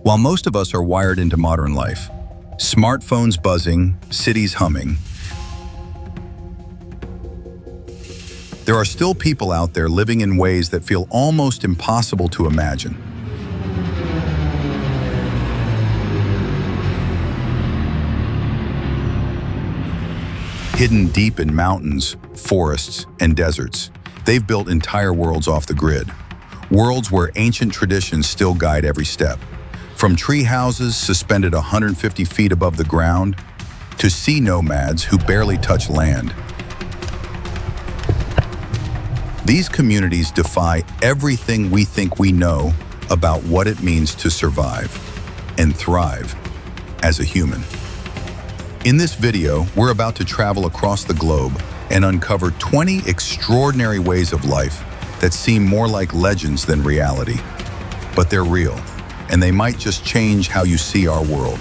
While most of us are wired into modern life, smartphones buzzing, cities humming, there are still people out there living in ways that feel almost impossible to imagine. Hidden deep in mountains, forests, and deserts, they've built entire worlds off the grid. Worlds where ancient traditions still guide every step. From tree houses suspended 150 feet above the ground, to sea nomads who barely touch land. These communities defy everything we think we know about what it means to survive and thrive as a human. In this video, we're about to travel across the globe and uncover 20 extraordinary ways of life that seem more like legends than reality. But they're real, and they might just change how you see our world.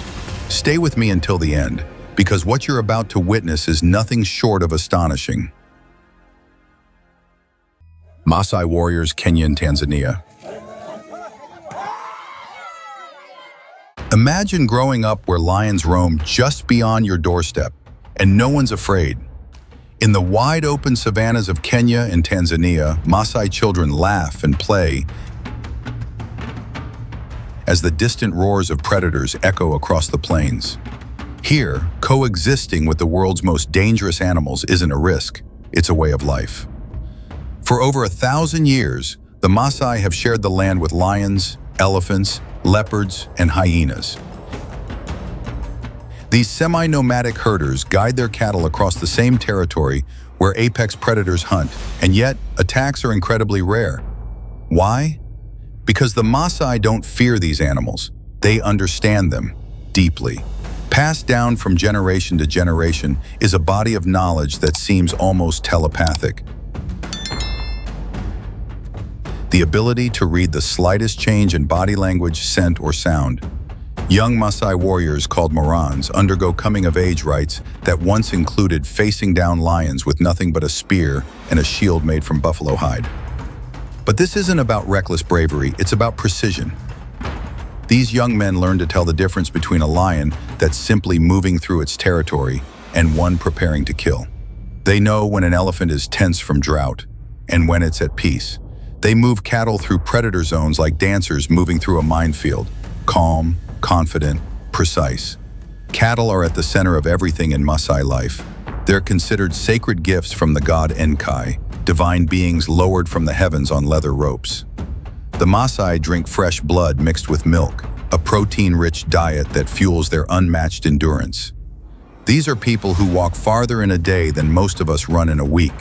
Stay with me until the end, because what you're about to witness is nothing short of astonishing. Maasai warriors, Kenya and Tanzania. Imagine growing up where lions roam just beyond your doorstep, and no one's afraid. In the wide-open savannas of Kenya and Tanzania, Maasai children laugh and play as the distant roars of predators echo across the plains. Here, coexisting with the world's most dangerous animals isn't a risk, it's a way of life. For over 1,000 years, the Maasai have shared the land with lions, elephants, leopards, and hyenas. These semi-nomadic herders guide their cattle across the same territory where apex predators hunt, and yet attacks are incredibly rare. Why? Because the Maasai don't fear these animals, they understand them deeply. Passed down from generation to generation is a body of knowledge that seems almost telepathic. The ability to read the slightest change in body language, scent, or sound. Young Maasai warriors called Morans undergo coming-of-age rites that once included facing down lions with nothing but a spear and a shield made from buffalo hide. But this isn't about reckless bravery, it's about precision. These young men learn to tell the difference between a lion that's simply moving through its territory and one preparing to kill. They know when an elephant is tense from drought and when it's at peace. They move cattle through predator zones like dancers moving through a minefield, calm, confident, precise. Cattle are at the center of everything in Maasai life. They're considered sacred gifts from the god Enkai, divine beings lowered from the heavens on leather ropes. The Maasai drink fresh blood mixed with milk, a protein-rich diet that fuels their unmatched endurance. These are people who walk farther in a day than most of us run in a week.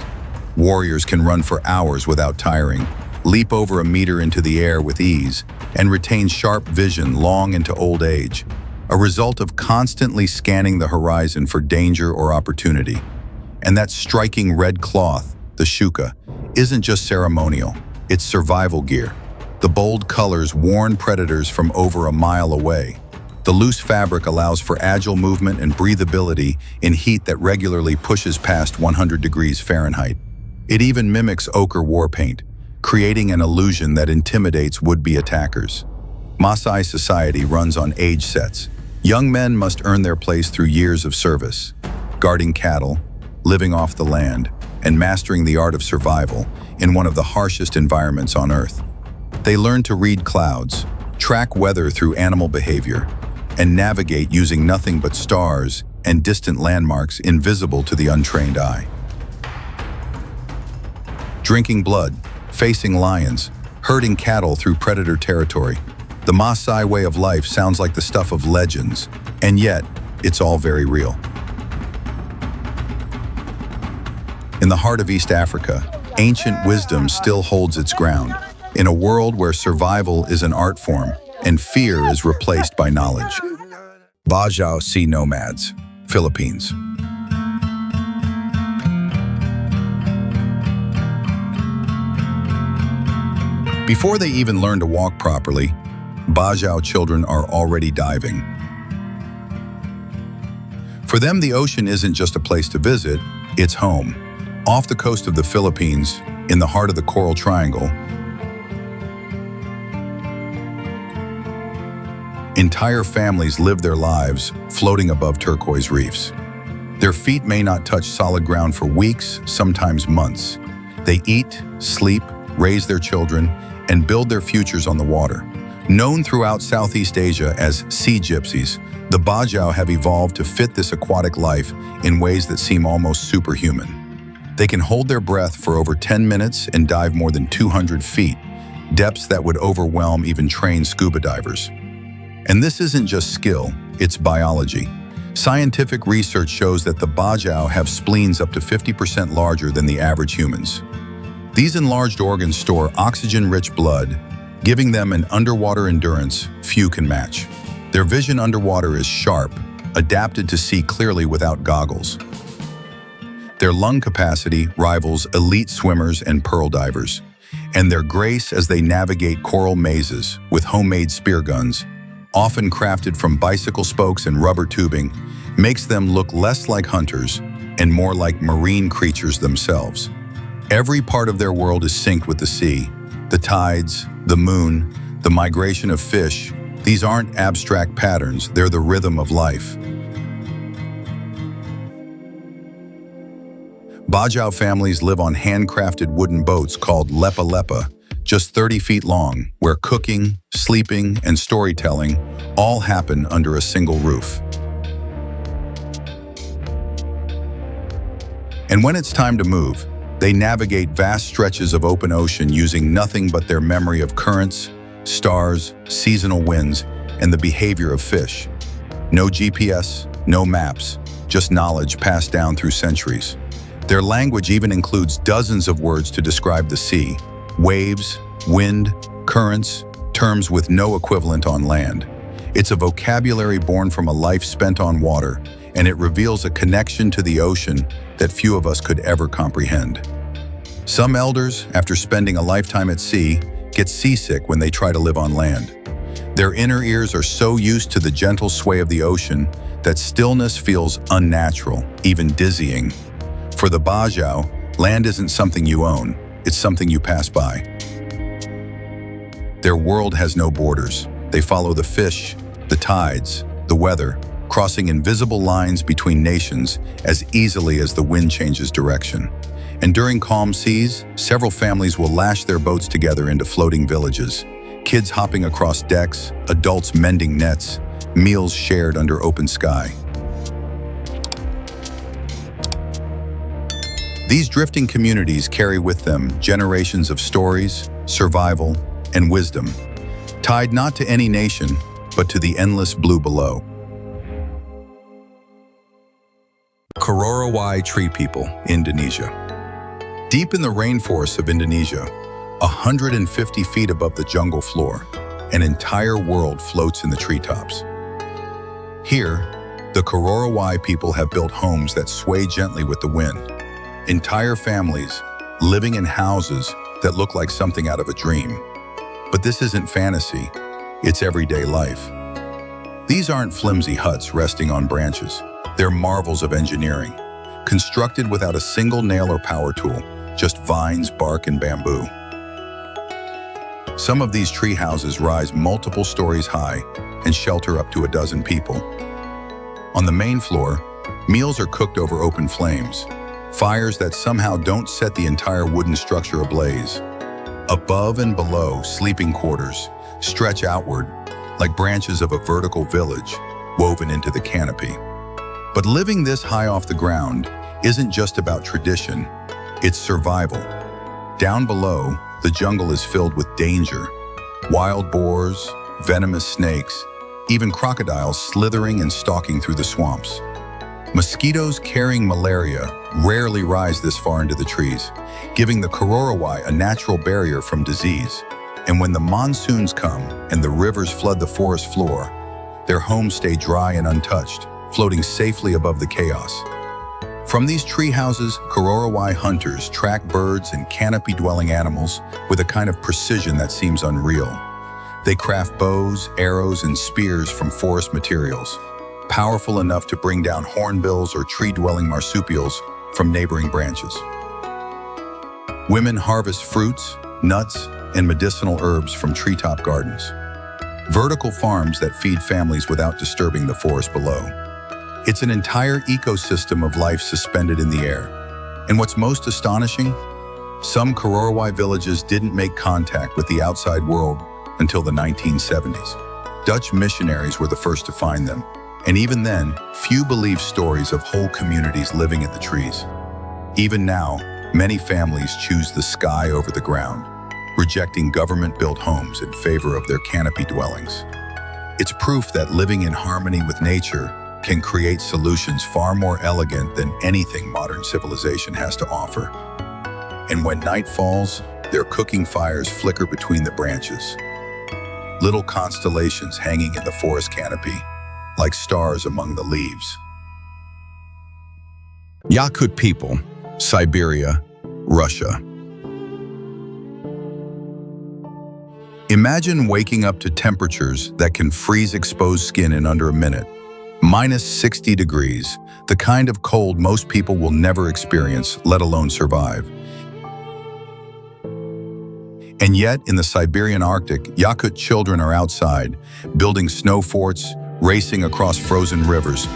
Warriors can run for hours without tiring, leap over a meter into the air with ease, and retain sharp vision long into old age, a result of constantly scanning the horizon for danger or opportunity. And that striking red cloth, the shuka, isn't just ceremonial, it's survival gear. The bold colors warn predators from over a mile away. The loose fabric allows for agile movement and breathability in heat that regularly pushes past 100 degrees Fahrenheit. It even mimics ochre war paint, creating an illusion that intimidates would-be attackers. Maasai society runs on age sets. Young men must earn their place through years of service, guarding cattle, living off the land, and mastering the art of survival in one of the harshest environments on Earth. They learn to read clouds, track weather through animal behavior, and navigate using nothing but stars and distant landmarks invisible to the untrained eye. Drinking blood, facing lions, herding cattle through predator territory. The Maasai way of life sounds like the stuff of legends, and yet, it's all very real. In the heart of East Africa, ancient wisdom still holds its ground, in a world where survival is an art form and fear is replaced by knowledge. Bajau Sea Nomads, Philippines. Before they even learn to walk properly, Bajau children are already diving. For them, the ocean isn't just a place to visit, it's home. Off the coast of the Philippines, in the heart of the Coral Triangle, Entire families live their lives floating above turquoise reefs. Their feet may not touch solid ground for weeks, sometimes months. They eat, sleep, raise their children, and build their futures on the water. Known throughout Southeast Asia as sea gypsies, the Bajau have evolved to fit this aquatic life in ways that seem almost superhuman. They can hold their breath for over 10 minutes and dive more than 200 feet, depths that would overwhelm even trained scuba divers. And this isn't just skill, it's biology. Scientific research shows that the Bajau have spleens up to 50% larger than the average humans. These enlarged organs store oxygen-rich blood, giving them an underwater endurance few can match. Their vision underwater is sharp, adapted to see clearly without goggles. Their lung capacity rivals elite swimmers and pearl divers, and their grace as they navigate coral mazes with homemade spear guns, often crafted from bicycle spokes and rubber tubing, makes them look less like hunters and more like marine creatures themselves. Every part of their world is synced with the sea, the tides, the moon, the migration of fish. These aren't abstract patterns, they're the rhythm of life. Bajau families live on handcrafted wooden boats called lepa-lepa, just 30 feet long, where cooking, sleeping, and storytelling all happen under a single roof. And when it's time to move, they navigate vast stretches of open ocean using nothing but their memory of currents, stars, seasonal winds, and the behavior of fish. No GPS, no maps, just knowledge passed down through centuries. Their language even includes dozens of words to describe the sea, waves, wind, currents, terms with no equivalent on land. It's a vocabulary born from a life spent on water, and it reveals a connection to the ocean that few of us could ever comprehend. Some elders, after spending a lifetime at sea, get seasick when they try to live on land. Their inner ears are so used to the gentle sway of the ocean that stillness feels unnatural, even dizzying. For the Bajau, land isn't something you own, it's something you pass by. Their world has no borders. They follow the fish, the tides, the weather, crossing invisible lines between nations as easily as the wind changes direction. And during calm seas, several families will lash their boats together into floating villages. Kids hopping across decks, adults mending nets, meals shared under open sky. These drifting communities carry with them generations of stories, survival, and wisdom, tied not to any nation, but to the endless blue below. Cororowai Tree People, Indonesia. Deep in the rainforests of Indonesia, 150 feet above the jungle floor, an entire world floats in the treetops. Here, the Cororowai people have built homes that sway gently with the wind. Entire families living in houses that look like something out of a dream. But this isn't fantasy, it's everyday life. These aren't flimsy huts resting on branches. They're marvels of engineering, constructed without a single nail or power tool, just vines, bark, and bamboo. Some of these tree houses rise multiple stories high and shelter up to a dozen people. On the main floor, meals are cooked over open flames, fires that somehow don't set the entire wooden structure ablaze. Above and below, sleeping quarters stretch outward like branches of a vertical village woven into the canopy. But living this high off the ground isn't just about tradition, it's survival. Down below, the jungle is filled with danger. Wild boars, venomous snakes, even crocodiles slithering and stalking through the swamps. Mosquitoes carrying malaria rarely rise this far into the trees, giving the Cororowai a natural barrier from disease. And when the monsoons come and the rivers flood the forest floor, their homes stay dry and untouched, floating safely above the chaos. From these tree houses, Cororowai hunters track birds and canopy-dwelling animals with a kind of precision that seems unreal. They craft bows, arrows, and spears from forest materials, powerful enough to bring down hornbills or tree-dwelling marsupials from neighboring branches. Women harvest fruits, nuts, and medicinal herbs from treetop gardens. vertical farms that feed families without disturbing the forest below. It's an entire ecosystem of life suspended in the air. And what's most astonishing? Some Cororowai villages didn't make contact with the outside world until the 1970s. Dutch missionaries were the first to find them, and even then, few believed stories of whole communities living in the trees. Even now, many families choose the sky over the ground, rejecting government-built homes in favor of their canopy dwellings. It's proof that living in harmony with nature can create solutions far more elegant than anything modern civilization has to offer. And when night falls, their cooking fires flicker between the branches. Little constellations hanging in the forest canopy, like stars among the leaves. Yakut people, Siberia, Russia. Imagine waking up to temperatures that can freeze exposed skin in under a minute. Minus 60 degrees, the kind of cold most people will never experience, let alone survive. And yet, in the Siberian Arctic, Yakut children are outside, building snow forts, racing across frozen rivers,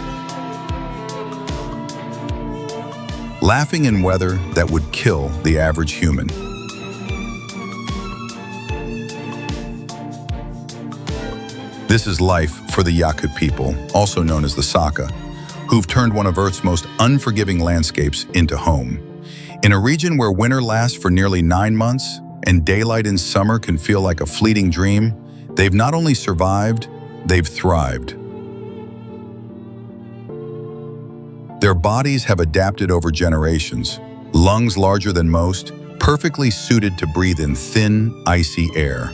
laughing in weather that would kill the average human. This is life for the Yakut people, also known as the Saka, who've turned one of Earth's most unforgiving landscapes into home. In a region where winter lasts for nearly 9 months and daylight in summer can feel like a fleeting dream, they've not only survived, they've thrived. Their bodies have adapted over generations, lungs larger than most, perfectly suited to breathe in thin, icy air.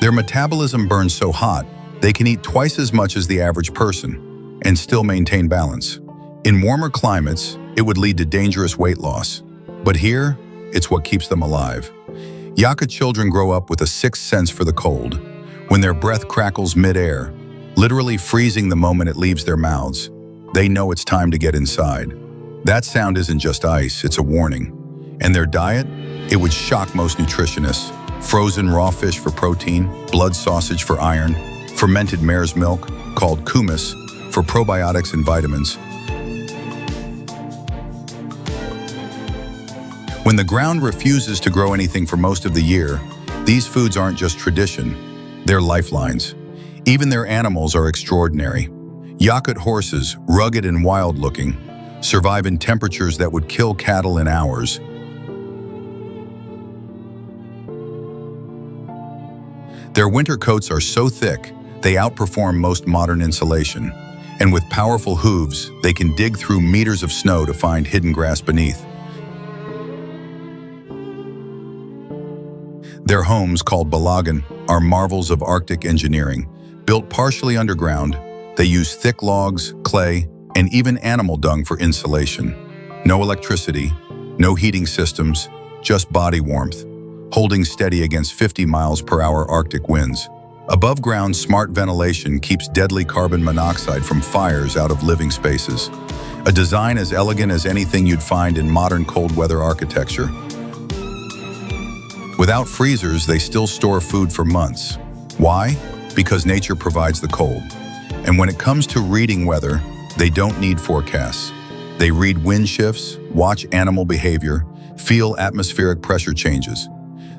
Their metabolism burns so hot, they can eat twice as much as the average person and still maintain balance. In warmer climates, it would lead to dangerous weight loss. But here, it's what keeps them alive. Yakut children grow up with a sixth sense for the cold. When their breath crackles mid-air, literally freezing the moment it leaves their mouths, they know it's time to get inside. That sound isn't just ice, it's a warning. And their diet? It would shock most nutritionists. Frozen raw fish for protein, blood sausage for iron, fermented mare's milk, called kumis, for probiotics and vitamins. When the ground refuses to grow anything for most of the year, these foods aren't just tradition, they're lifelines. Even their animals are extraordinary. Yakut horses, rugged and wild-looking, survive in temperatures that would kill cattle in hours. Their winter coats are so thick, they outperform most modern insulation. And with powerful hooves, they can dig through meters of snow to find hidden grass beneath. Their homes, called balagan, are marvels of Arctic engineering. Built partially underground, they use thick logs, clay, and even animal dung for insulation. No electricity, no heating systems, just body warmth, holding steady against 50 miles per hour Arctic winds. Above ground, smart ventilation keeps deadly carbon monoxide from fires out of living spaces. A design as elegant as anything you'd find in modern cold weather architecture. Without freezers, they still store food for months. Why? Because nature provides the cold. And when it comes to reading weather, they don't need forecasts. They read wind shifts, watch animal behavior, feel atmospheric pressure changes.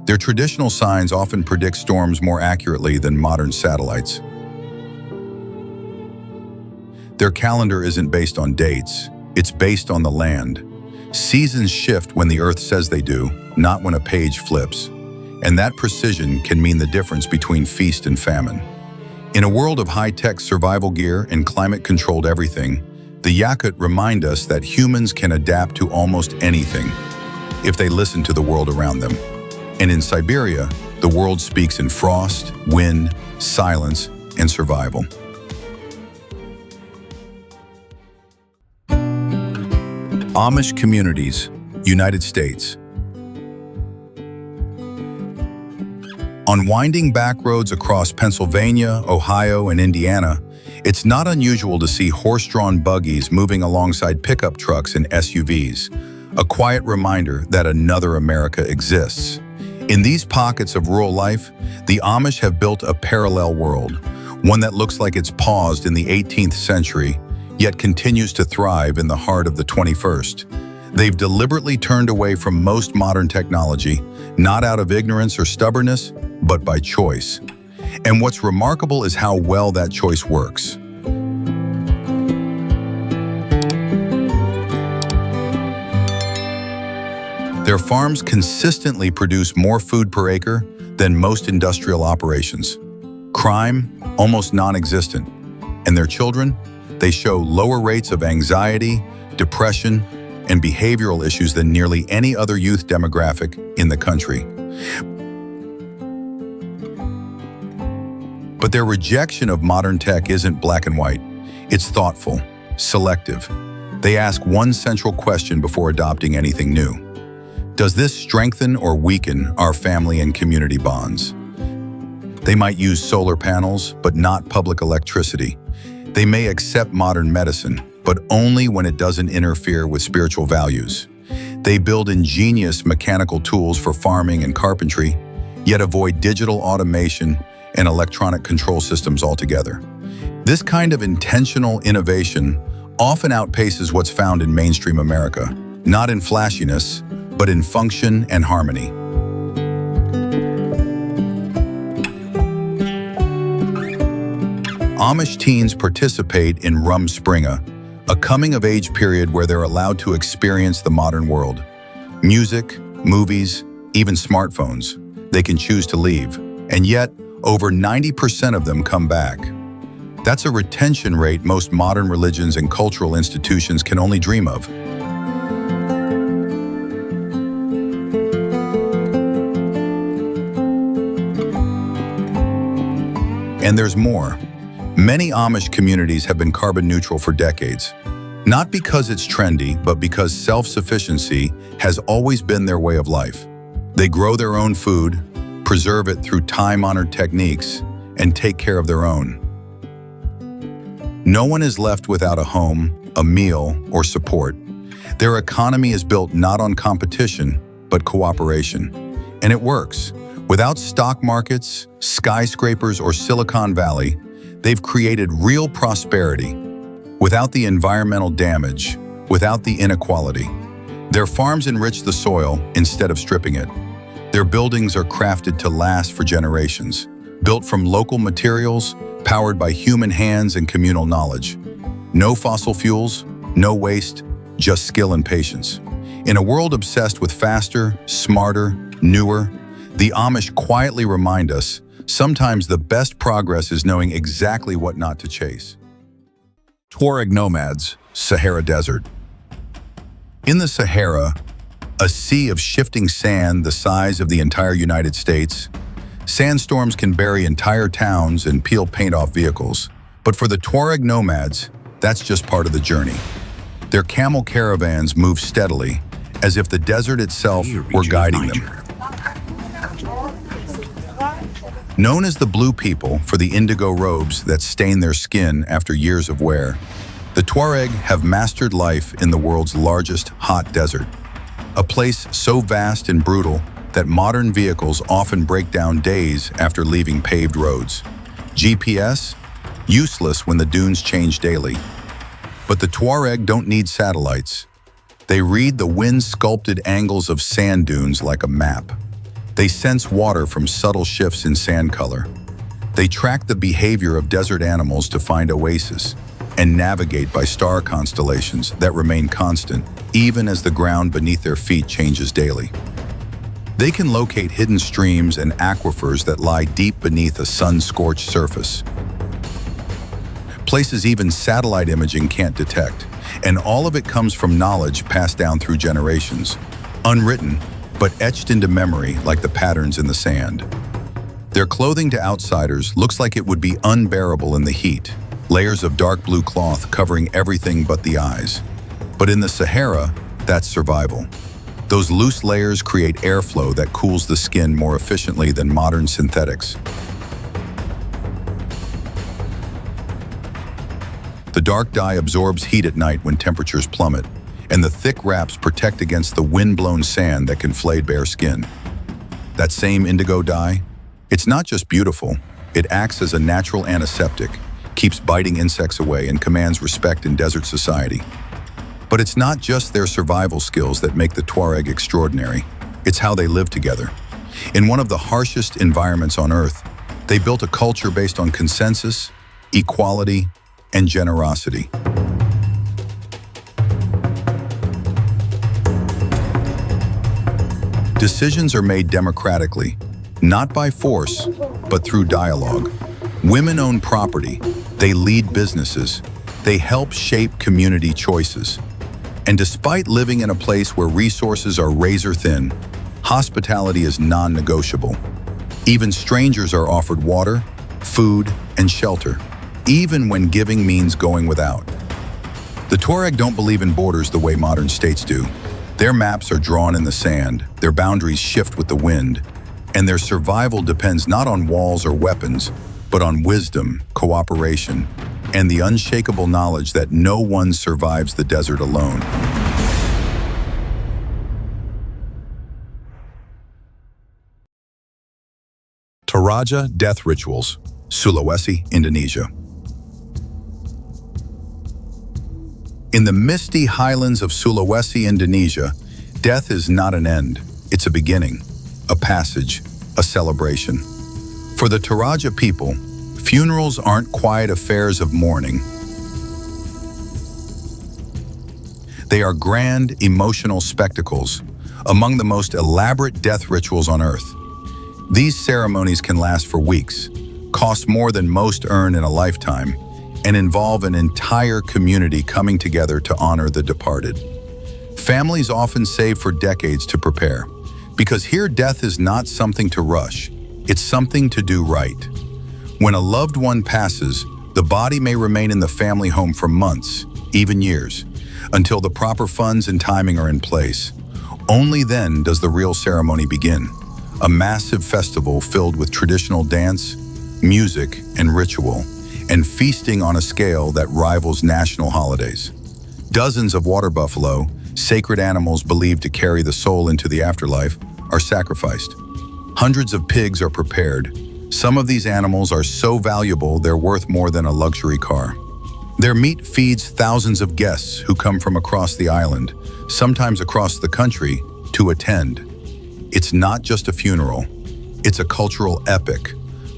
Their traditional signs often predict storms more accurately than modern satellites. Their calendar isn't based on dates, it's based on the land. Seasons shift when the Earth says they do, not when a page flips. And that precision can mean the difference between feast and famine. In a world of high-tech survival gear and climate-controlled everything, the Yakut remind us that humans can adapt to almost anything if they listen to the world around them. And in Siberia, the world speaks in frost, wind, silence, and survival. Amish communities, United States. On winding back roads across Pennsylvania, Ohio, and Indiana, it's not unusual to see horse-drawn buggies moving alongside pickup trucks and SUVs, a quiet reminder that another America exists. In these pockets of rural life, the Amish have built a parallel world, one that looks like it's paused in the 18th century, yet continues to thrive in the heart of the 21st. They've deliberately turned away from most modern technology, not out of ignorance or stubbornness, but by choice. And what's remarkable is how well that choice works. Their farms consistently produce more food per acre than most industrial operations. Crime, almost non-existent. And their children, they show lower rates of anxiety, depression, and behavioral issues than nearly any other youth demographic in the country. But their rejection of modern tech isn't black and white. It's thoughtful, selective. They ask one central question before adopting anything new. Does this strengthen or weaken our family and community bonds? They might use solar panels, but not public electricity. They may accept modern medicine, but only when it doesn't interfere with spiritual values. They build ingenious mechanical tools for farming and carpentry, yet avoid digital automation and electronic control systems altogether. This kind of intentional innovation often outpaces what's found in mainstream America, not in flashiness, but in function and harmony. Amish teens participate in Rumspringa, a coming-of-age period where they're allowed to experience the modern world. Music, movies, even smartphones. They can choose to leave, and yet over 90% of them come back. That's a retention rate most modern religions and cultural institutions can only dream of. And there's more. Many Amish communities have been carbon neutral for decades. Not because it's trendy, but because self-sufficiency has always been their way of life. They grow their own food, preserve it through time-honored techniques, and take care of their own. No one is left without a home, a meal, or support. Their economy is built not on competition, but cooperation. And it works. Without stock markets, skyscrapers, or Silicon Valley, they've created real prosperity. Without the environmental damage, without the inequality. Their farms enrich the soil instead of stripping it. Their buildings are crafted to last for generations, built from local materials, powered by human hands and communal knowledge. No fossil fuels, no waste, just skill and patience. In a world obsessed with faster, smarter, newer, the Amish quietly remind us, sometimes the best progress is knowing exactly what not to chase. Tuareg nomads, Sahara Desert. In the Sahara, a sea of shifting sand the size of the entire United States, sandstorms can bury entire towns and peel paint off vehicles. But for the Tuareg nomads, that's just part of the journey. Their camel caravans move steadily, as if the desert itself were guiding them. Known as the Blue People for the indigo robes that stain their skin after years of wear, the Tuareg have mastered life in the world's largest hot desert, a place so vast and brutal that modern vehicles often break down days after leaving paved roads. GPS? Useless when the dunes change daily. But the Tuareg don't need satellites. They read the wind-sculpted angles of sand dunes like a map. They sense water from subtle shifts in sand color. They track the behavior of desert animals to find oases and navigate by star constellations that remain constant, even as the ground beneath their feet changes daily. They can locate hidden streams and aquifers that lie deep beneath a sun-scorched surface. Places even satellite imaging can't detect, and all of it comes from knowledge passed down through generations, unwritten, but etched into memory like the patterns in the sand. Their clothing to outsiders looks like it would be unbearable in the heat, layers of dark blue cloth covering everything but the eyes. But in the Sahara, that's survival. Those loose layers create airflow that cools the skin more efficiently than modern synthetics. The dark dye absorbs heat at night when temperatures plummet, and the thick wraps protect against the wind-blown sand that can flay bare skin. that same indigo dye, it's not just beautiful, it acts as a natural antiseptic, keeps biting insects away, and commands respect in desert society. But it's not just their survival skills that make the Tuareg extraordinary, it's how they live together. In one of the harshest environments on Earth, they built a culture based on consensus, equality, and generosity. Decisions are made democratically, not by force, but through dialogue. Women own property, they lead businesses, they help shape community choices. And despite living in a place where resources are razor thin, hospitality is non-negotiable. Even strangers are offered water, food, and shelter, even when giving means going without. The Tuareg don't believe in borders the way modern states do. Their maps are drawn in the sand, their boundaries shift with the wind, and their survival depends not on walls or weapons, but on wisdom, cooperation, and the unshakable knowledge that no one survives the desert alone. Toraja death rituals, Sulawesi, Indonesia. In the misty highlands of Sulawesi, Indonesia, death is not an end, it's a beginning, a passage, a celebration. For the Toraja people, funerals aren't quiet affairs of mourning. They are grand, emotional spectacles, among the most elaborate death rituals on Earth. These ceremonies can last for weeks, cost more than most earn in a lifetime, and involve an entire community coming together to honor the departed. Families often save for decades to prepare, because here death is not something to rush, it's something to do right. When a loved one passes, the body may remain in the family home for months, even years, until the proper funds and timing are in place. Only then does the real ceremony begin, a massive festival filled with traditional dance, music, and ritual, and feasting on a scale that rivals national holidays. Dozens of water buffalo, sacred animals believed to carry the soul into the afterlife, are sacrificed. Hundreds of pigs are prepared. Some of these animals are so valuable they're worth more than a luxury car. Their meat feeds thousands of guests who come from across the island, sometimes across the country, to attend. It's not just a funeral, it's a cultural epic,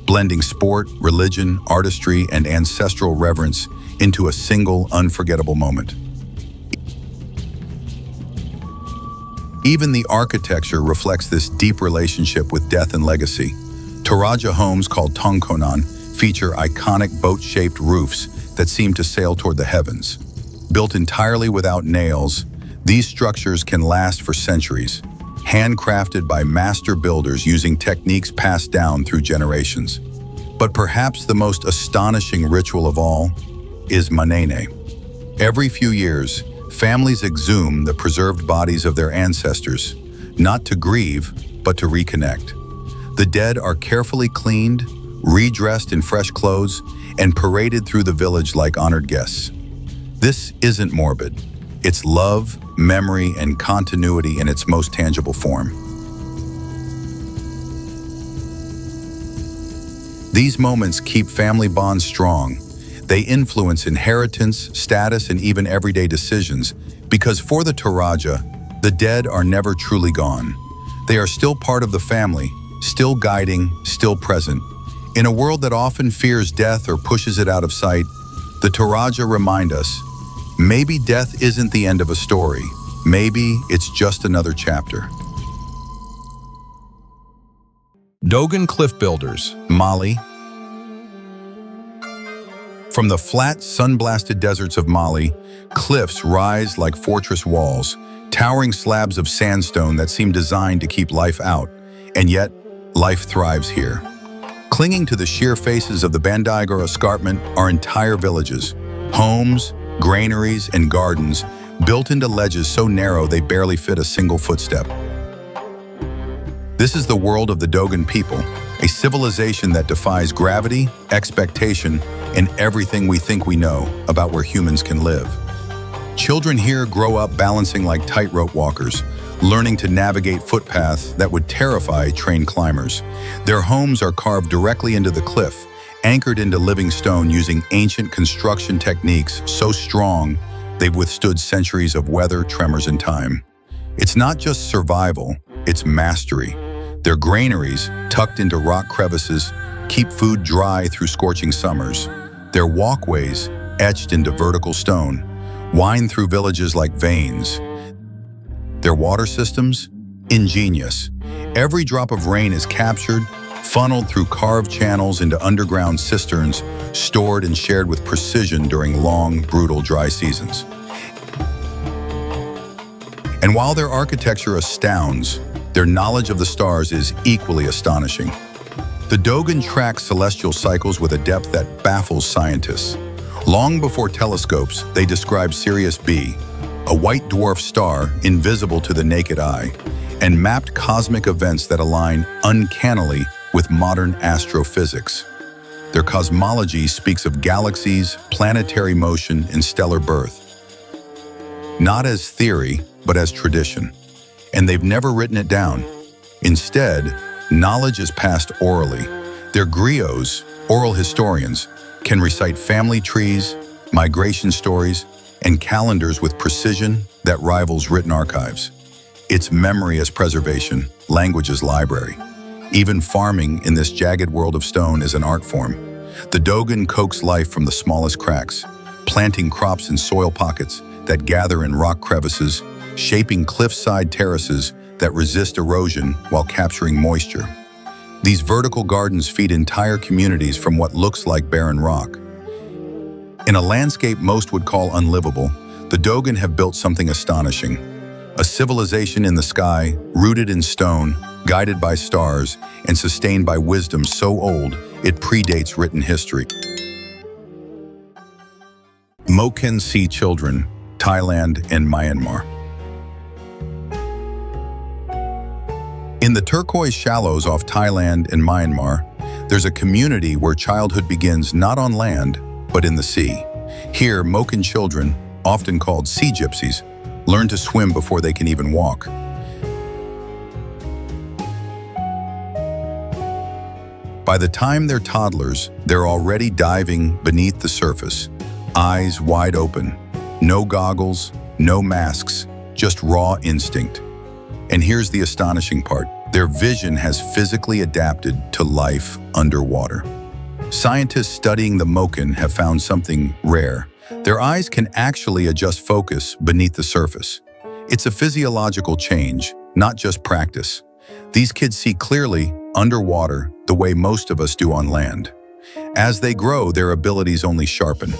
blending sport, religion, artistry, and ancestral reverence into a single unforgettable moment. Even the architecture reflects this deep relationship with death and legacy. Toraja homes called tongkonan feature iconic boat-shaped roofs that seem to sail toward the heavens. Built entirely without nails, these structures can last for centuries, handcrafted by master builders using techniques passed down through generations. But perhaps the most astonishing ritual of all is manene. Every few years, families exhume the preserved bodies of their ancestors, not to grieve, but to reconnect. The dead are carefully cleaned, redressed in fresh clothes, and paraded through the village like honored guests. This isn't morbid. It's love, memory, and continuity in its most tangible form. These moments keep family bonds strong. They influence inheritance, status, and even everyday decisions, because for the Toraja, the dead are never truly gone. They are still part of the family, still guiding, still present. In a world that often fears death or pushes it out of sight, the Toraja remind us, maybe death isn't the end of a story. Maybe it's just another chapter. Dogon cliff builders, Mali. From the flat, sun-blasted deserts of Mali, cliffs rise like fortress walls, towering slabs of sandstone that seem designed to keep life out, and yet life thrives here. Clinging to the sheer faces of the Bandaigor escarpment are entire villages, homes, granaries, and gardens built into ledges so narrow they barely fit a single footstep. This is the world of the Dogon people, a civilization that defies gravity, expectation, and everything we think we know about where humans can live. Children here grow up balancing like tightrope walkers, learning to navigate footpaths that would terrify trained climbers. Their homes are carved directly into the cliff, anchored into living stone using ancient construction techniques so strong they've withstood centuries of weather, tremors, and time. It's not just survival, it's mastery. Their granaries, tucked into rock crevices, keep food dry through scorching summers. Their walkways, etched into vertical stone, wind through villages like veins. Their water systems? Ingenious. Every drop of rain is captured, funneled through carved channels into underground cisterns, stored and shared with precision during long, brutal dry seasons. And while their architecture astounds, their knowledge of the stars is equally astonishing. The Dogon tracks celestial cycles with a depth that baffles scientists. Long before telescopes, they described Sirius B, a white dwarf star invisible to the naked eye, and mapped cosmic events that align uncannily with modern astrophysics. Their cosmology speaks of galaxies, planetary motion, and stellar birth. Not as theory, but as tradition. And they've never written it down. Instead, knowledge is passed orally. Their griots, oral historians, can recite family trees, migration stories, and calendars with precision that rivals written archives. It's memory as preservation, language as library. Even farming in this jagged world of stone is an art form. The Dogon coax life from the smallest cracks, planting crops in soil pockets that gather in rock crevices, shaping cliffside terraces that resist erosion while capturing moisture. These vertical gardens feed entire communities from what looks like barren rock. In a landscape most would call unlivable, the Dogon have built something astonishing. A civilization in the sky, rooted in stone, guided by stars, and sustained by wisdom so old it predates written history. Moken Sea Children, Thailand and Myanmar. In the turquoise shallows off Thailand and Myanmar, there's a community where childhood begins not on land, but in the sea. Here, Moken children, often called sea gypsies, learn to swim before they can even walk. By the time they're toddlers, they're already diving beneath the surface, eyes wide open, no goggles, no masks, just raw instinct. And here's the astonishing part. Their vision has physically adapted to life underwater. Scientists studying the Moken have found something rare. Their eyes can actually adjust focus beneath the surface. It's a physiological change, not just practice. These kids see clearly underwater the way most of us do on land. As they grow, their abilities only sharpen.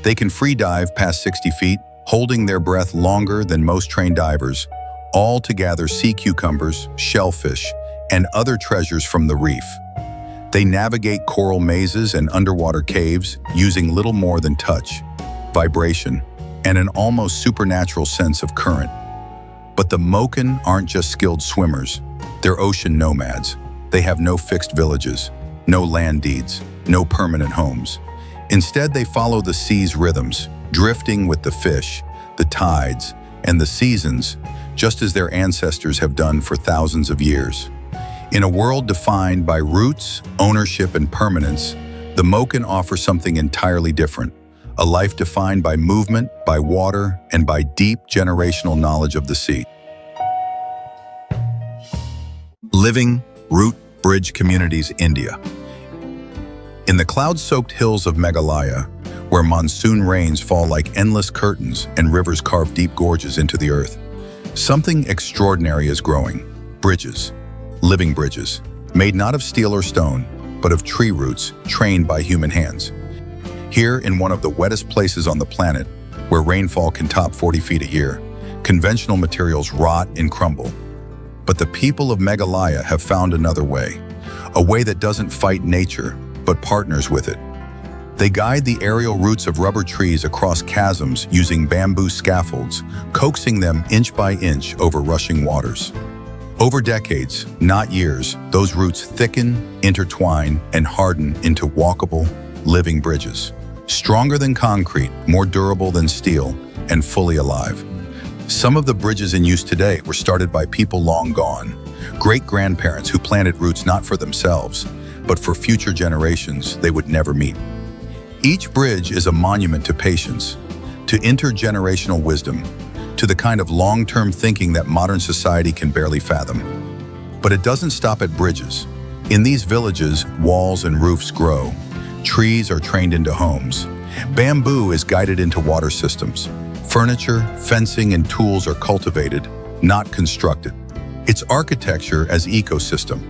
They can free dive past 60 feet, holding their breath longer than most trained divers, all to gather sea cucumbers, shellfish, and other treasures from the reef. They navigate coral mazes and underwater caves using little more than touch, vibration, and an almost supernatural sense of current. But the Moken aren't just skilled swimmers, they're ocean nomads. They have no fixed villages, no land deeds, no permanent homes. Instead, they follow the sea's rhythms, drifting with the fish, the tides, and the seasons, just as their ancestors have done for thousands of years. In a world defined by roots, ownership, and permanence, the Moken offer something entirely different, a life defined by movement, by water, and by deep generational knowledge of the sea. Living root bridge communities, India. In the cloud-soaked hills of Meghalaya, where monsoon rains fall like endless curtains and rivers carve deep gorges into the earth, something extraordinary is growing. Bridges, living bridges, made not of steel or stone, but of tree roots trained by human hands. Here, in one of the wettest places on the planet, where rainfall can top 40 feet a year, conventional materials rot and crumble. But the people of Meghalaya have found another way, a way that doesn't fight nature, but partners with it. They guide the aerial roots of rubber trees across chasms using bamboo scaffolds, coaxing them inch by inch over rushing waters. Over decades, not years, those roots thicken, intertwine, and harden into walkable, living bridges. Stronger than concrete, more durable than steel, and fully alive. Some of the bridges in use today were started by people long gone, great-grandparents who planted roots not for themselves, but for future generations they would never meet. Each bridge is a monument to patience, to intergenerational wisdom, to the kind of long-term thinking that modern society can barely fathom. But it doesn't stop at bridges. In these villages, walls and roofs grow. Trees are trained into homes. Bamboo is guided into water systems. Furniture, fencing, and tools are cultivated, not constructed. It's architecture as ecosystem,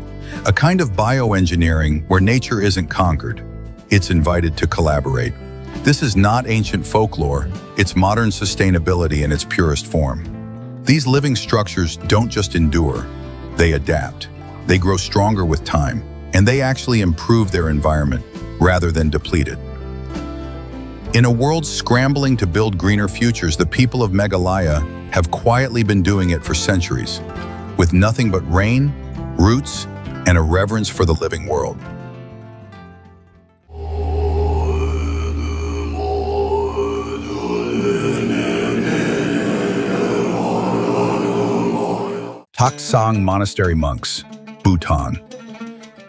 a kind of bioengineering where nature isn't conquered. It's invited to collaborate. This is not ancient folklore, it's modern sustainability in its purest form. These living structures don't just endure, they adapt. They grow stronger with time, and they actually improve their environment rather than deplete it. In a world scrambling to build greener futures, the people of Meghalaya have quietly been doing it for centuries, with nothing but rain, roots, and a reverence for the living world. Taktsang Monastery monks, Bhutan.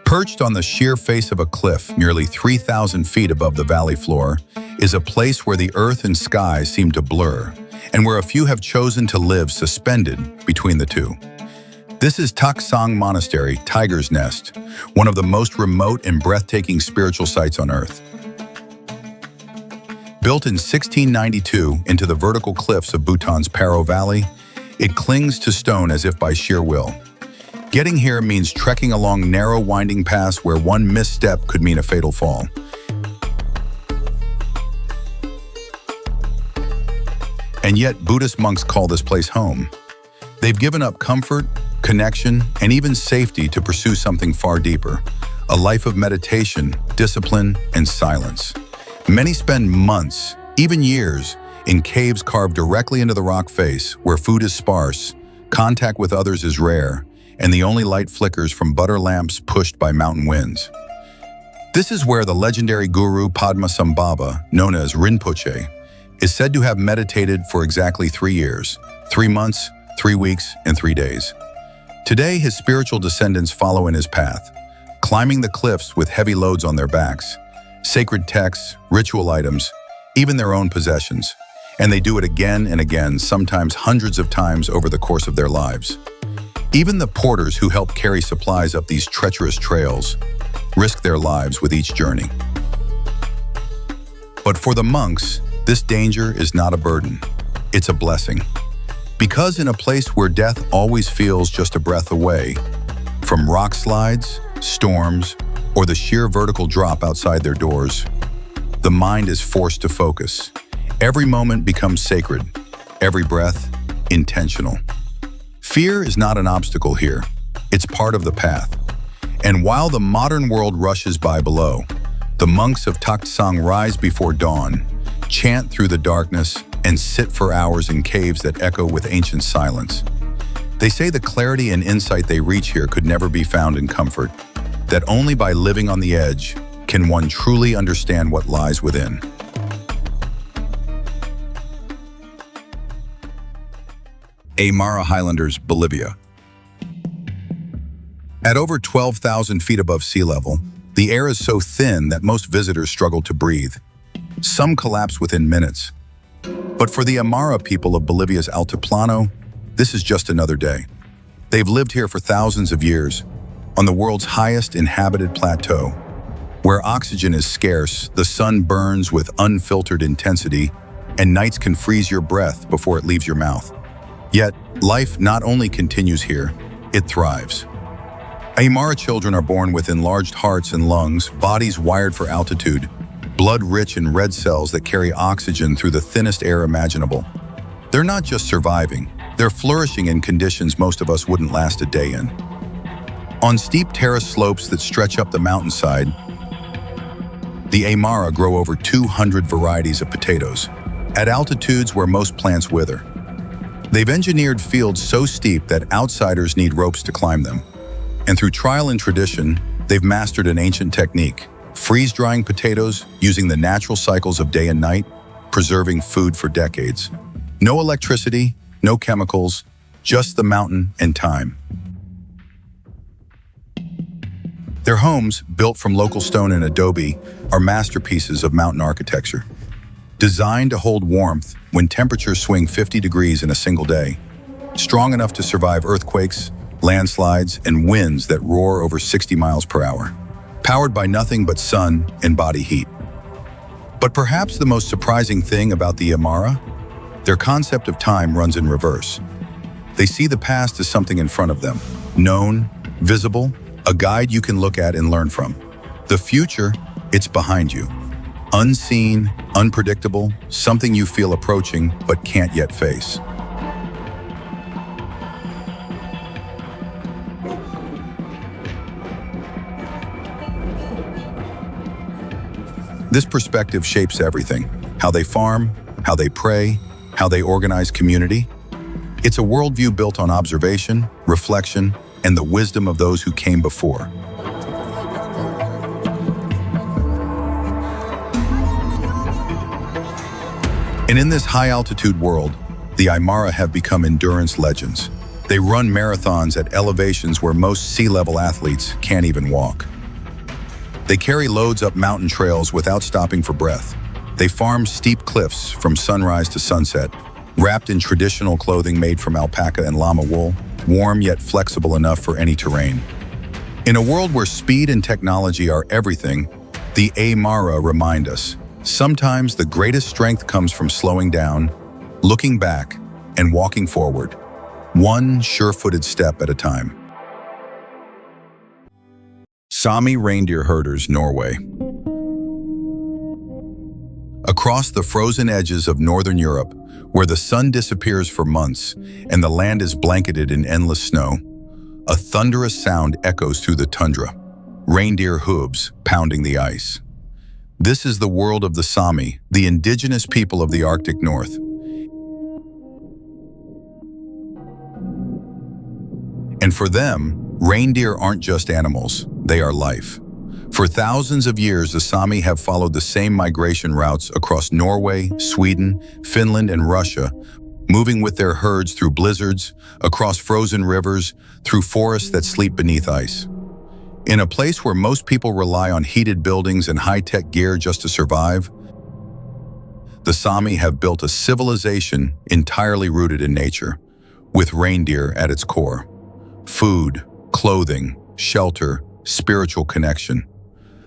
Perched on the sheer face of a cliff nearly 3,000 feet above the valley floor is a place where the earth and sky seem to blur, and where a few have chosen to live suspended between the two. This is Taktsang Monastery, Tiger's Nest, one of the most remote and breathtaking spiritual sites on earth. Built in 1692 into the vertical cliffs of Bhutan's Paro Valley, it clings to stone as if by sheer will. Getting here means trekking along narrow, winding paths where one misstep could mean a fatal fall. And yet, Buddhist monks call this place home. They've given up comfort, connection, and even safety to pursue something far deeper, a life of meditation, discipline, and silence. Many spend months, even years, in caves carved directly into the rock face, where food is sparse, contact with others is rare, and the only light flickers from butter lamps pushed by mountain winds. This is where the legendary guru Padmasambhava, known as Rinpoche, is said to have meditated for exactly 3 years, 3 months, 3 weeks, and 3 days. Today, his spiritual descendants follow in his path, climbing the cliffs with heavy loads on their backs, sacred texts, ritual items, even their own possessions. And they do it again and again, sometimes hundreds of times over the course of their lives. Even the porters who help carry supplies up these treacherous trails risk their lives with each journey. But for the monks, this danger is not a burden, it's a blessing. Because in a place where death always feels just a breath away, from rock slides, storms, or the sheer vertical drop outside their doors, the mind is forced to focus. Every moment becomes sacred, every breath intentional. Fear is not an obstacle here, it's part of the path. And while the modern world rushes by below, the monks of Taktsang rise before dawn, chant through the darkness, and sit for hours in caves that echo with ancient silence. They say the clarity and insight they reach here could never be found in comfort, that only by living on the edge can one truly understand what lies within. Aymara Highlanders, Bolivia. At over 12,000 feet above sea level, the air is so thin that most visitors struggle to breathe. Some collapse within minutes. But for the Aymara people of Bolivia's Altiplano, this is just another day. They've lived here for thousands of years, on the world's highest inhabited plateau. Where oxygen is scarce, the sun burns with unfiltered intensity, and nights can freeze your breath before it leaves your mouth. Yet, life not only continues here, it thrives. Aymara children are born with enlarged hearts and lungs, bodies wired for altitude, blood rich in red cells that carry oxygen through the thinnest air imaginable. They're not just surviving, they're flourishing in conditions most of us wouldn't last a day in. On steep terrace slopes that stretch up the mountainside, the Aymara grow over 200 varieties of potatoes, at altitudes where most plants wither. They've engineered fields so steep that outsiders need ropes to climb them. And through trial and tradition, they've mastered an ancient technique, freeze-drying potatoes using the natural cycles of day and night, preserving food for decades. No electricity, no chemicals, just the mountain and time. Their homes, built from local stone and adobe, are masterpieces of mountain architecture. Designed to hold warmth when temperatures swing 50 degrees in a single day. Strong enough to survive earthquakes, landslides, and winds that roar over 60 miles per hour. Powered by nothing but sun and body heat. But perhaps the most surprising thing about the Aymara? Their concept of time runs in reverse. They see the past as something in front of them, known, visible, a guide you can look at and learn from. The future, it's behind you. Unseen, unpredictable, something you feel approaching but can't yet face. This perspective shapes everything: how they farm, how they pray, how they organize community. It's a worldview built on observation, reflection, and the wisdom of those who came before. And in this high-altitude world, the Aymara have become endurance legends. They run marathons at elevations where most sea-level athletes can't even walk. They carry loads up mountain trails without stopping for breath. They farm steep cliffs from sunrise to sunset, wrapped in traditional clothing made from alpaca and llama wool, warm yet flexible enough for any terrain. In a world where speed and technology are everything, the Aymara remind us, sometimes the greatest strength comes from slowing down, looking back, and walking forward, one sure-footed step at a time. Sámi reindeer herders, Norway. Across the frozen edges of northern Europe, where the sun disappears for months and the land is blanketed in endless snow, a thunderous sound echoes through the tundra, reindeer hooves pounding the ice. This is the world of the Sámi, the indigenous people of the Arctic North. And for them, reindeer aren't just animals, they are life. For thousands of years, the Sámi have followed the same migration routes across Norway, Sweden, Finland, and Russia, moving with their herds through blizzards, across frozen rivers, through forests that sleep beneath ice. In a place where most people rely on heated buildings and high-tech gear just to survive, the Sámi have built a civilization entirely rooted in nature, with reindeer at its core. Food, clothing, shelter, spiritual connection.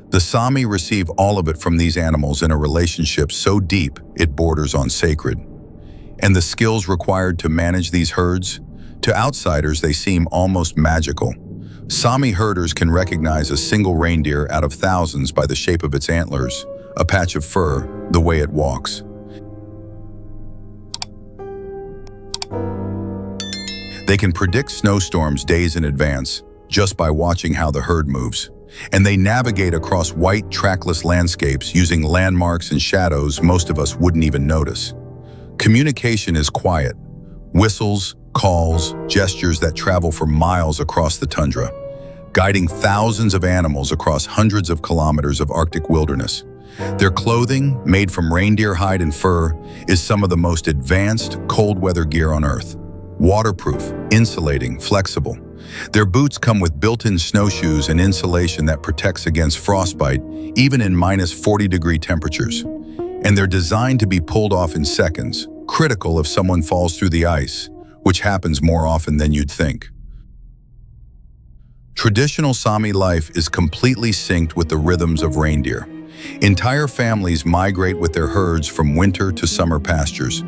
The Sámi receive all of it from these animals in a relationship so deep it borders on sacred. And the skills required to manage these herds? To outsiders, they seem almost magical. Sámi herders can recognize a single reindeer out of thousands by the shape of its antlers, a patch of fur, the way it walks. They can predict snowstorms days in advance just by watching how the herd moves. And they navigate across white, trackless landscapes using landmarks and shadows most of us wouldn't even notice. Communication is quiet. Whistles, calls, gestures that travel for miles across the tundra, guiding thousands of animals across hundreds of kilometers of Arctic wilderness. Their clothing, made from reindeer hide and fur, is some of the most advanced cold weather gear on Earth. Waterproof, insulating, flexible. Their boots come with built-in snowshoes and insulation that protects against frostbite, even in minus 40-degree temperatures. And they're designed to be pulled off in seconds, critical if someone falls through the ice, which happens more often than you'd think. Traditional Sámi life is completely synced with the rhythms of reindeer. Entire families migrate with their herds from winter to summer pastures,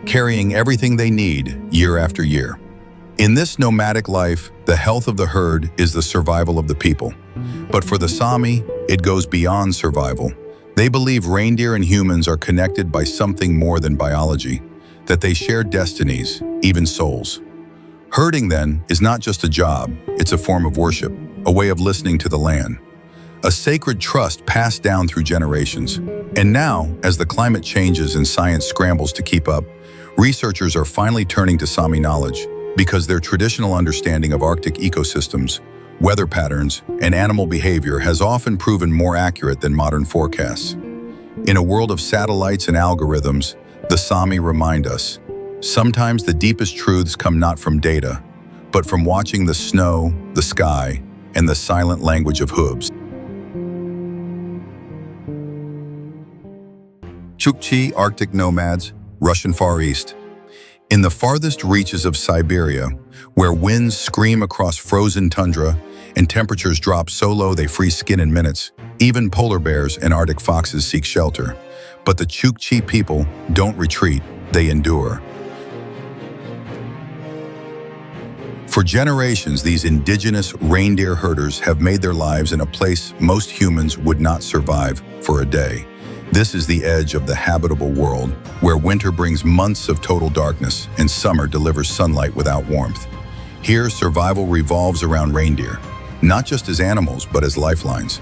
carrying everything they need year after year. In this nomadic life, the health of the herd is the survival of the people. But for the Sámi, it goes beyond survival. They believe reindeer and humans are connected by something more than biology, that they share destinies, even souls. Herding, then, is not just a job, it's a form of worship, a way of listening to the land. A sacred trust passed down through generations. And now, as the climate changes and science scrambles to keep up, researchers are finally turning to Sámi knowledge because their traditional understanding of Arctic ecosystems, weather patterns, and animal behavior has often proven more accurate than modern forecasts. In a world of satellites and algorithms, the Sámi remind us, Sometimes the deepest truths come not from data, but from watching the snow, the sky, and the silent language of hooves. Chukchi Arctic nomads, Russian Far East. In the farthest reaches of Siberia, where winds scream across frozen tundra and temperatures drop so low they freeze skin in minutes, even polar bears and Arctic foxes seek shelter. But the Chukchi people don't retreat, they endure. For generations, these indigenous reindeer herders have made their lives in a place most humans would not survive for a day. This is the edge of the habitable world, where winter brings months of total darkness and summer delivers sunlight without warmth. Here, survival revolves around reindeer, not just as animals, but as lifelines.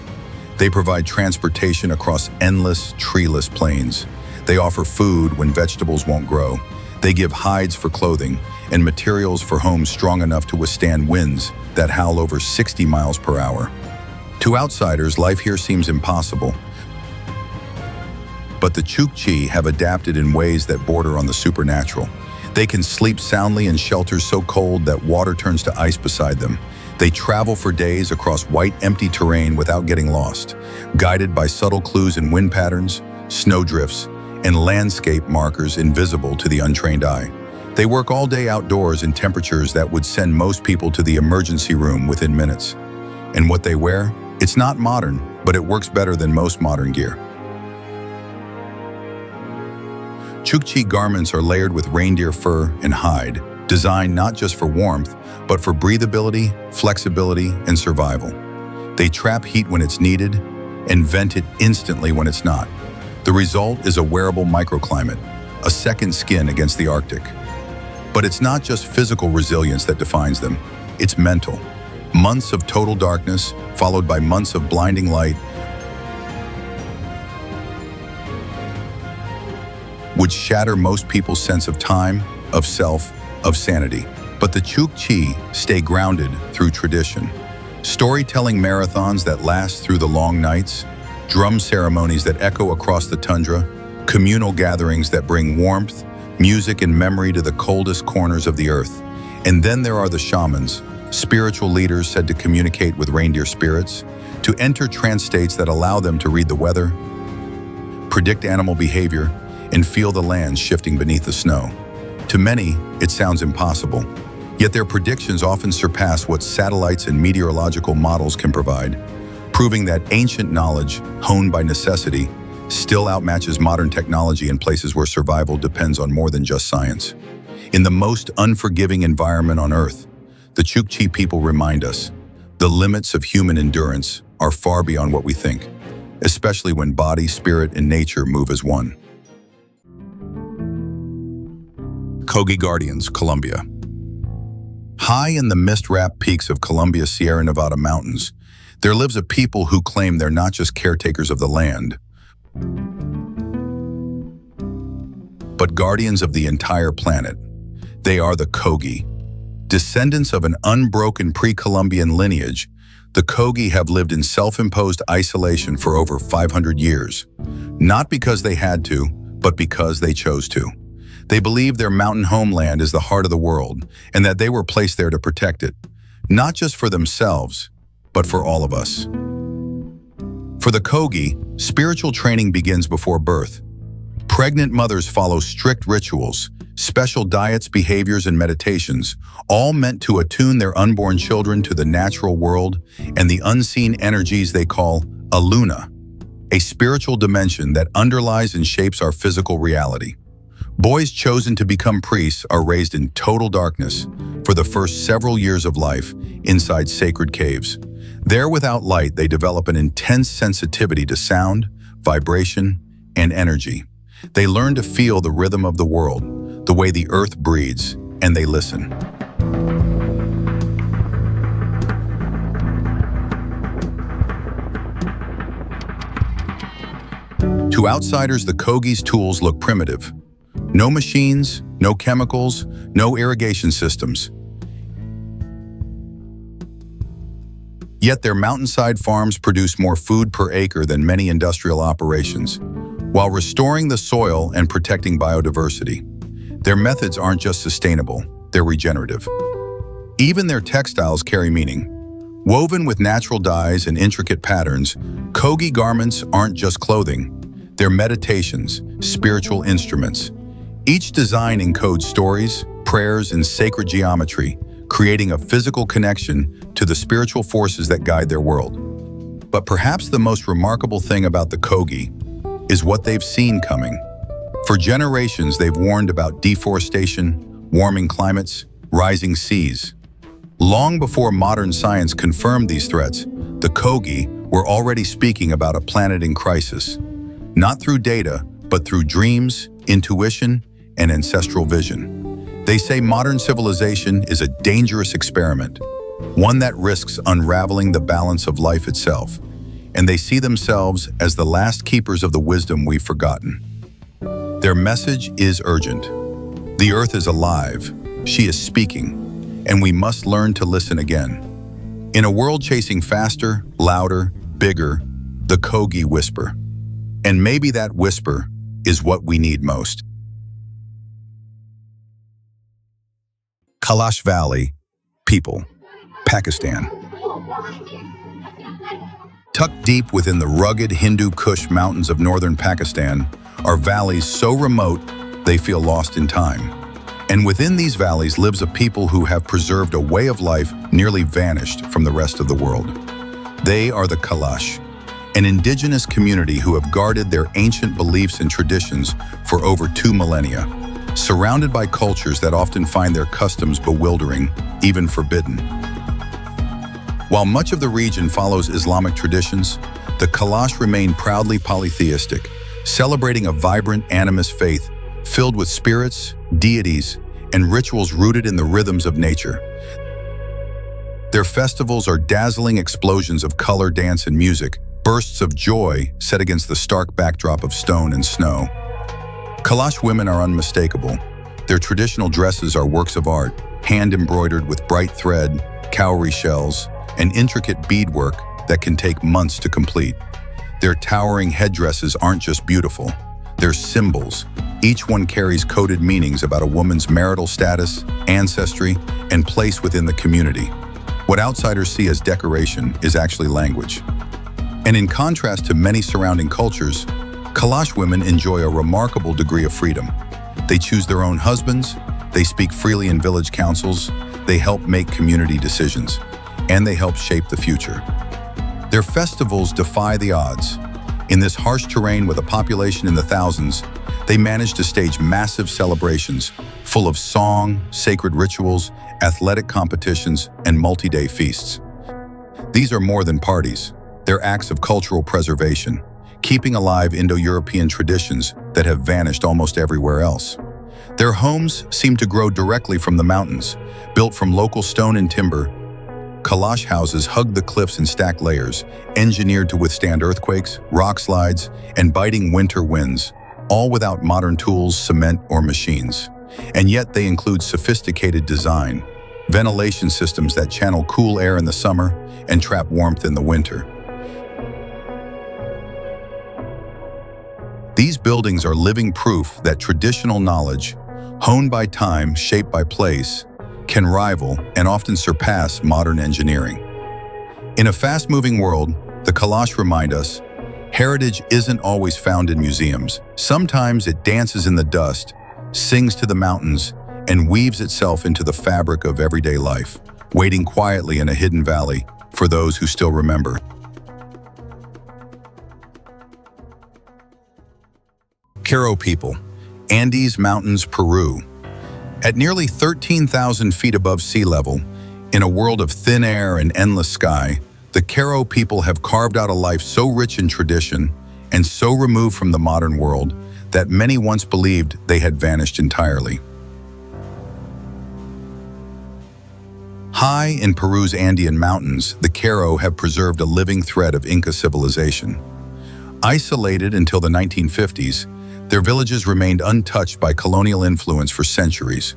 They provide transportation across endless, treeless plains. They offer food when vegetables won't grow. They give hides for clothing and materials for homes strong enough to withstand winds that howl over 60 miles per hour. To outsiders, life here seems impossible. But the Chukchi have adapted in ways that border on the supernatural. They can sleep soundly in shelters so cold that water turns to ice beside them. They travel for days across white, empty terrain without getting lost, guided by subtle clues in wind patterns, snowdrifts, and landscape markers invisible to the untrained eye. They work all day outdoors in temperatures that would send most people to the emergency room within minutes. And what they wear? It's not modern, but it works better than most modern gear. Chukchi garments are layered with reindeer fur and hide, designed not just for warmth, but for breathability, flexibility, and survival. They trap heat when it's needed and vent it instantly when it's not. The result is a wearable microclimate, a second skin against the Arctic. But it's not just physical resilience that defines them, it's mental. Months of total darkness, followed by months of blinding light, would shatter most people's sense of time, of self, of sanity. But the Chukchi stay grounded through tradition. Storytelling marathons that last through the long nights, drum ceremonies that echo across the tundra, communal gatherings that bring warmth, music, and memory to the coldest corners of the earth. And then there are the shamans, spiritual leaders said to communicate with reindeer spirits, to enter trance states that allow them to read the weather, predict animal behavior, and feel the land shifting beneath the snow. To many, it sounds impossible, yet their predictions often surpass what satellites and meteorological models can provide, proving that ancient knowledge, honed by necessity, still outmatches modern technology in places where survival depends on more than just science. In the most unforgiving environment on Earth, the Chukchi people remind us, the limits of human endurance are far beyond what we think, especially when body, spirit, and nature move as one. Kogi Guardians, Colombia. High in the mist-wrapped peaks of Colombia's Sierra Nevada mountains, there lives a people who claim they're not just caretakers of the land, but guardians of the entire planet. They are the Kogi. Descendants of an unbroken pre-Columbian lineage, the Kogi have lived in self-imposed isolation for over 500 years, not because they had to, but because they chose to. They believe their mountain homeland is the heart of the world and that they were placed there to protect it, not just for themselves, but for all of us. For the Kogi, spiritual training begins before birth. Pregnant mothers follow strict rituals, special diets, behaviors, and meditations, all meant to attune their unborn children to the natural world and the unseen energies they call a luna, a spiritual dimension that underlies and shapes our physical reality. Boys chosen to become priests are raised in total darkness for the first several years of life inside sacred caves. There, without light, they develop an intense sensitivity to sound, vibration, and energy. They learn to feel the rhythm of the world, the way the earth breathes, and they listen. To outsiders, the Kogi's tools look primitive. No machines, no chemicals, no irrigation systems. Yet their mountainside farms produce more food per acre than many industrial operations, while restoring the soil and protecting biodiversity. Their methods aren't just sustainable, they're regenerative. Even their textiles carry meaning. Woven with natural dyes and intricate patterns, Kogi garments aren't just clothing. They're meditations, spiritual instruments. Each design encodes stories, prayers, and sacred geometry, creating a physical connection to the spiritual forces that guide their world. But perhaps the most remarkable thing about the Kogi is what they've seen coming. For generations, they've warned about deforestation, warming climates, rising seas. Long before modern science confirmed these threats, the Kogi were already speaking about a planet in crisis. Not through data, but through dreams, intuition, and ancestral vision. They say modern civilization is a dangerous experiment, one that risks unraveling the balance of life itself, and they see themselves as the last keepers of the wisdom we've forgotten. Their message is urgent. The earth is alive, she is speaking, and we must learn to listen again. In a world chasing faster, louder, bigger, the Kogi whisper. And maybe that whisper is what we need most. Kalash Valley, people, Pakistan. Tucked deep within the rugged Hindu Kush mountains of northern Pakistan are valleys so remote they feel lost in time. And within these valleys lives a people who have preserved a way of life nearly vanished from the rest of the world. They are the Kalash, an indigenous community who have guarded their ancient beliefs and traditions for over 2 millennia, surrounded by cultures that often find their customs bewildering, even forbidden. While much of the region follows Islamic traditions, the Kalash remain proudly polytheistic, celebrating a vibrant animist faith filled with spirits, deities, and rituals rooted in the rhythms of nature. Their festivals are dazzling explosions of color, dance, and music, bursts of joy set against the stark backdrop of stone and snow. Kalash women are unmistakable. Their traditional dresses are works of art, hand-embroidered with bright thread, cowrie shells, and intricate beadwork that can take months to complete. Their towering headdresses aren't just beautiful, they're symbols. Each one carries coded meanings about a woman's marital status, ancestry, and place within the community. What outsiders see as decoration is actually language. And in contrast to many surrounding cultures, Kalash women enjoy a remarkable degree of freedom. They choose their own husbands, they speak freely in village councils, they help make community decisions, and they help shape the future. Their festivals defy the odds. In this harsh terrain with a population in the thousands, they manage to stage massive celebrations full of song, sacred rituals, athletic competitions, and multi-day feasts. These are more than parties. They're acts of cultural preservation, keeping alive Indo-European traditions that have vanished almost everywhere else. Their homes seem to grow directly from the mountains, built from local stone and timber. Kalash houses hug the cliffs in stacked layers, engineered to withstand earthquakes, rock slides, and biting winter winds, all without modern tools, cement, or machines. And yet they include sophisticated design, ventilation systems that channel cool air in the summer and trap warmth in the winter. These buildings are living proof that traditional knowledge, honed by time, shaped by place, can rival and often surpass modern engineering. In a fast-moving world, the Kalash remind us, heritage isn't always found in museums. Sometimes it dances in the dust, sings to the mountains, and weaves itself into the fabric of everyday life, waiting quietly in a hidden valley for those who still remember. Karo people, Andes Mountains, Peru. At nearly 13,000 feet above sea level, in a world of thin air and endless sky, the Karo people have carved out a life so rich in tradition and so removed from the modern world that many once believed they had vanished entirely. High in Peru's Andean mountains, the Karo have preserved a living thread of Inca civilization. Isolated until the 1950s, their villages remained untouched by colonial influence for centuries,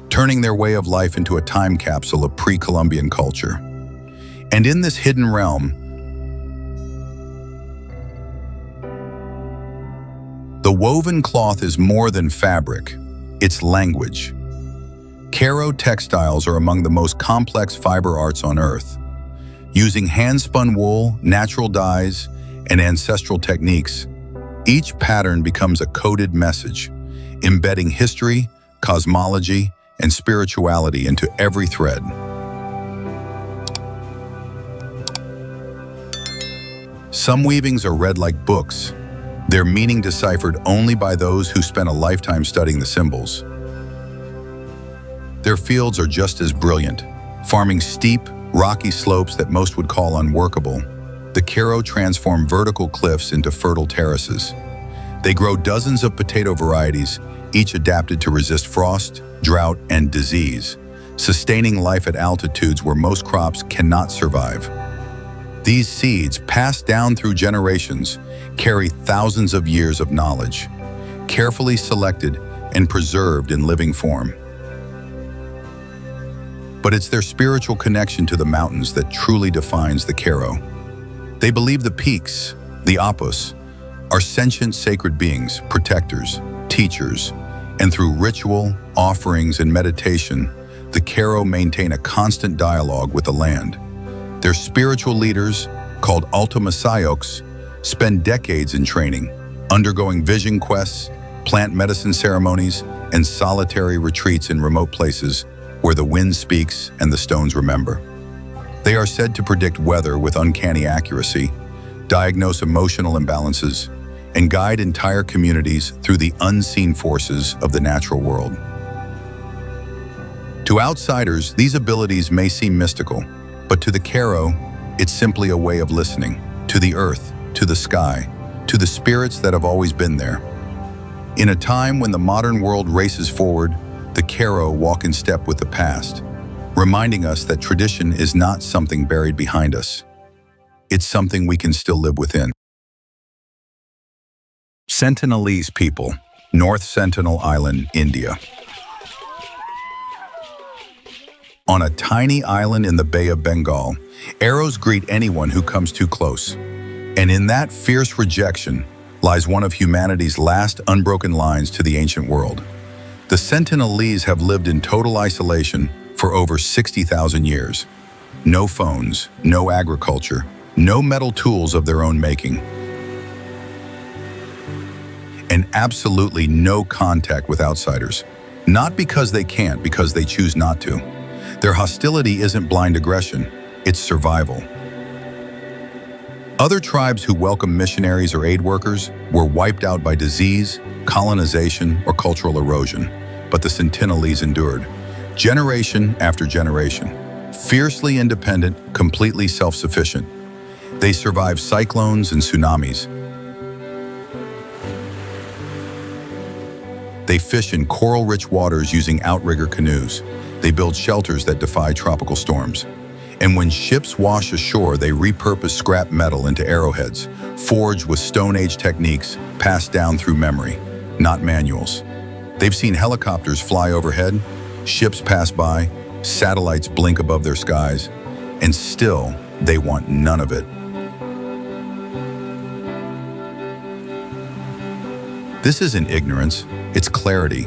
turning their way of life into a time capsule of pre-Columbian culture. And in this hidden realm, the woven cloth is more than fabric. It's language. Karo textiles are among the most complex fiber arts on Earth. Using hand-spun wool, natural dyes, and ancestral techniques, each pattern becomes a coded message, embedding history, cosmology, and spirituality into every thread. Some weavings are read like books, their meaning deciphered only by those who spent a lifetime studying the symbols. Their fields are just as brilliant, farming steep, rocky slopes that most would call unworkable. The Karo transform vertical cliffs into fertile terraces. They grow dozens of potato varieties, each adapted to resist frost, drought, and disease, sustaining life at altitudes where most crops cannot survive. These seeds, passed down through generations, carry thousands of years of knowledge, carefully selected and preserved in living form. But it's their spiritual connection to the mountains that truly defines the Karo. They believe the peaks, the Apus, are sentient sacred beings, protectors, teachers, and through ritual, offerings, and meditation, the Karo maintain a constant dialogue with the land. Their spiritual leaders, called Altomasayoks, spend decades in training, undergoing vision quests, plant medicine ceremonies, and solitary retreats in remote places where the wind speaks and the stones remember. They are said to predict weather with uncanny accuracy, diagnose emotional imbalances, and guide entire communities through the unseen forces of the natural world. To outsiders, these abilities may seem mystical, but to the Karo, it's simply a way of listening to the earth, to the sky, to the spirits that have always been there. In a time when the modern world races forward, the Karo walk in step with the past, reminding us that tradition is not something buried behind us. It's something we can still live within. Sentinelese people, North Sentinel Island, India. On a tiny island in the Bay of Bengal, arrows greet anyone who comes too close. And in that fierce rejection lies one of humanity's last unbroken lines to the ancient world. The Sentinelese have lived in total isolation for over 60,000 years. No phones, no agriculture, no metal tools of their own making, and absolutely no contact with outsiders. Not because they can't, because they choose not to. Their hostility isn't blind aggression, it's survival. Other tribes who welcomed missionaries or aid workers were wiped out by disease, colonization, or cultural erosion. But the Sentinelese endured, generation after generation, fiercely independent, completely self-sufficient. They survived cyclones and tsunamis. They fish in coral-rich waters using outrigger canoes. They build shelters that defy tropical storms. And when ships wash ashore, they repurpose scrap metal into arrowheads, forged with Stone Age techniques passed down through memory, not manuals. They've seen helicopters fly overhead, ships pass by, satellites blink above their skies, and still they want none of it. This isn't ignorance, it's clarity.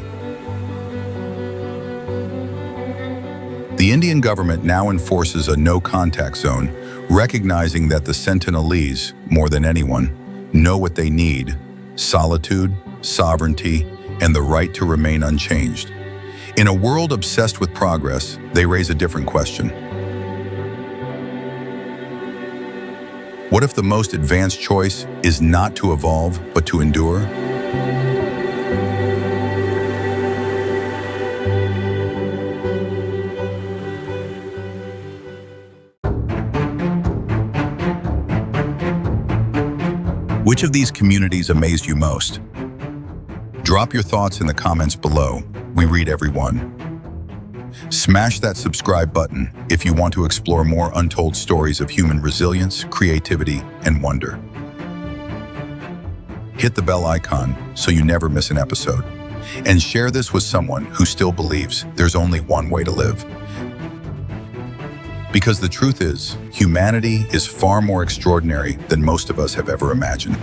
The Indian government now enforces a no-contact zone, recognizing that the Sentinelese, more than anyone, know what they need: solitude, sovereignty, and the right to remain unchanged. In a world obsessed with progress, they raise a different question. What if the most advanced choice is not to evolve, but to endure? Which of these communities amazed you most? Drop your thoughts in the comments below. We read every one. Smash that subscribe button if you want to explore more untold stories of human resilience, creativity, and wonder. Hit the bell icon so you never miss an episode. And share this with someone who still believes there's only one way to live. Because the truth is, humanity is far more extraordinary than most of us have ever imagined.